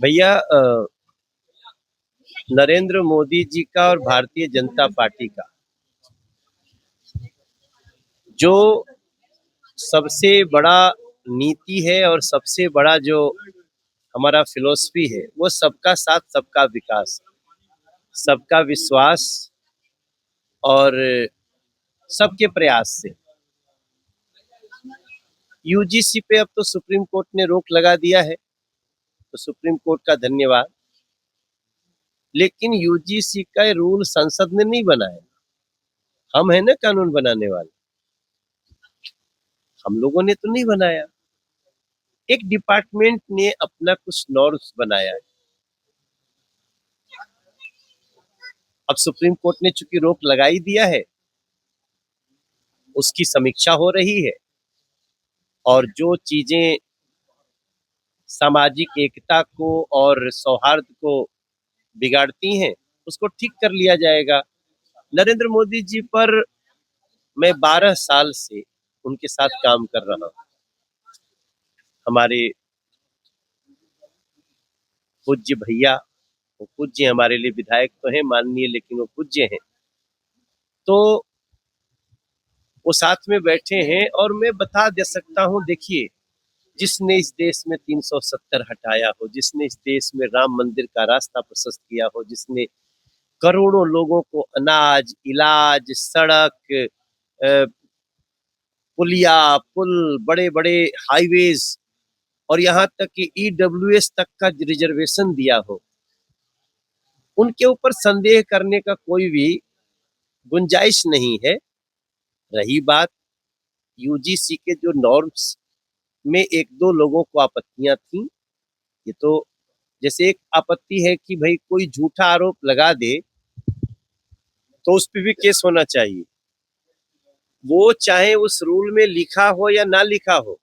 भैया नरेंद्र मोदी जी का और भारतीय जनता पार्टी का जो सबसे बड़ा नीति है और सबसे बड़ा जो हमारा फिलॉसफी है वो सबका साथ सबका विकास, सबका विश्वास और सबके प्रयास से। यूजीसी पे अब तो सुप्रीम कोर्ट ने रोक लगा दिया है, तो सुप्रीम कोर्ट का धन्यवाद। लेकिन यूजीसी का रूल संसद ने नहीं बनाया, हम है ना कानून बनाने वाले, हम लोगों ने तो नहीं बनाया। एक डिपार्टमेंट ने अपना कुछ नॉर्म्स बनाया है। अब सुप्रीम कोर्ट ने चूंकि रोक लगा ही दिया है, उसकी समीक्षा हो रही है और जो चीजें सामाजिक एकता को और सौहार्द को बिगाड़ती हैं उसको ठीक कर लिया जाएगा। नरेंद्र मोदी जी पर मैं 12 साल से उनके साथ काम कर रहा हूँ। हमारे पूज्य भैया, वो पूज्य हमारे लिए विधायक तो हैं माननीय, लेकिन वो पूज्य हैं, तो वो साथ में बैठे हैं। और मैं बता दे सकता हूँ, देखिए, जिसने इस देश में 370 हटाया हो, जिसने इस देश में राम मंदिर का रास्ता प्रशस्त किया हो, जिसने करोड़ों लोगों को अनाज, इलाज, सड़क, पुलिया, पुल, बड़े बड़े हाईवेज और यहाँ तक कि ईडब्ल्यूएस तक का रिजर्वेशन दिया हो, उनके ऊपर संदेह करने का कोई भी गुंजाइश नहीं है। रही बात यूजीसी के जो नॉर्म्स में एक दो लोगों को आपत्तियां थी, ये तो जैसे एक आपत्ति है कि भाई कोई झूठा आरोप लगा दे तो उस पर भी केस होना चाहिए, वो चाहे उस रूल में लिखा हो या ना लिखा हो।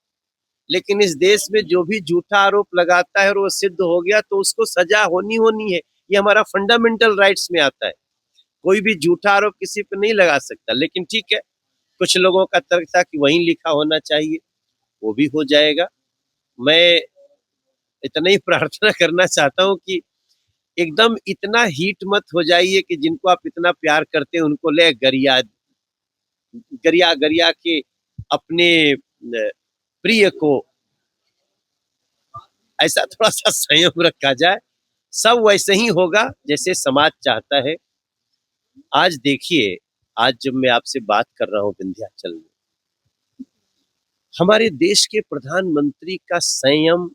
लेकिन इस देश में जो भी झूठा आरोप लगाता है और वो सिद्ध हो गया तो उसको सजा होनी होनी है, ये हमारा फंडामेंटल राइट्स में आता है। कोई भी झूठा आरोप किसी पे नहीं लगा सकता। लेकिन ठीक है, कुछ लोगों का तर्क था कि वहीं लिखा होना चाहिए, वो भी हो जाएगा। मैं इतना ही प्रार्थना करना चाहता हूँ कि एकदम इतना हीट मत हो जाइए कि जिनको आप इतना प्यार करते हैं उनको ले गरिया गरिया गरिया के अपने प्रिय को, ऐसा थोड़ा सा संयम रखा जाए। सब वैसे ही होगा जैसे समाज चाहता है। आज देखिए, आज जब मैं आपसे बात कर रहा हूँ विंध्याचल में, हमारे देश के प्रधानमंत्री का संयम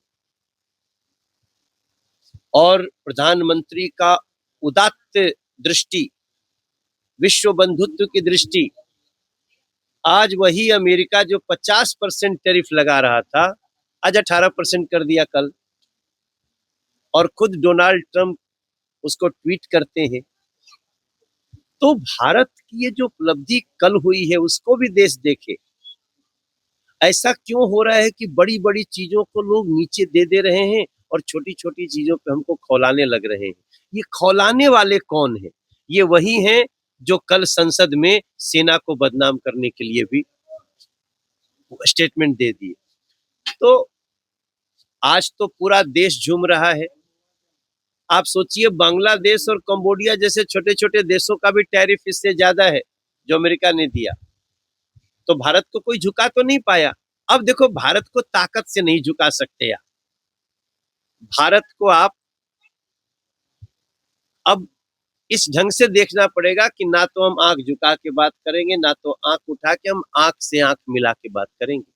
और प्रधानमंत्री का उदात्त दृष्टि, विश्व बंधुत्व की दृष्टि, आज वही अमेरिका जो 50% टैरिफ लगा रहा था आज 18% कर दिया कल। और खुद डोनाल्ड ट्रंप उसको ट्वीट करते हैं। तो भारत की ये जो उपलब्धि कल हुई है उसको भी देश देखे। ऐसा क्यों हो रहा है कि बड़ी बड़ी चीजों को लोग नीचे दे दे रहे हैं और छोटी छोटी चीजों पे हमको खौलाने लग रहे हैं? ये खौलाने वाले कौन है? ये वही हैं जो कल संसद में सेना को बदनाम करने के लिए भी स्टेटमेंट दे दिए। तो आज तो पूरा देश झूम रहा है। आप सोचिए, बांग्लादेश और कंबोडिया जैसे छोटे छोटे देशों का भी टैरिफ इससे ज्यादा है जो अमेरिका ने दिया। तो भारत को कोई झुका तो नहीं पाया। अब देखो, भारत को ताकत से नहीं झुका सकते आप। भारत को आप अब इस ढंग से देखना पड़ेगा कि ना तो हम आंख झुका के बात करेंगे, ना तो आंख उठा के, हम आंख से आंख मिला के बात करेंगे।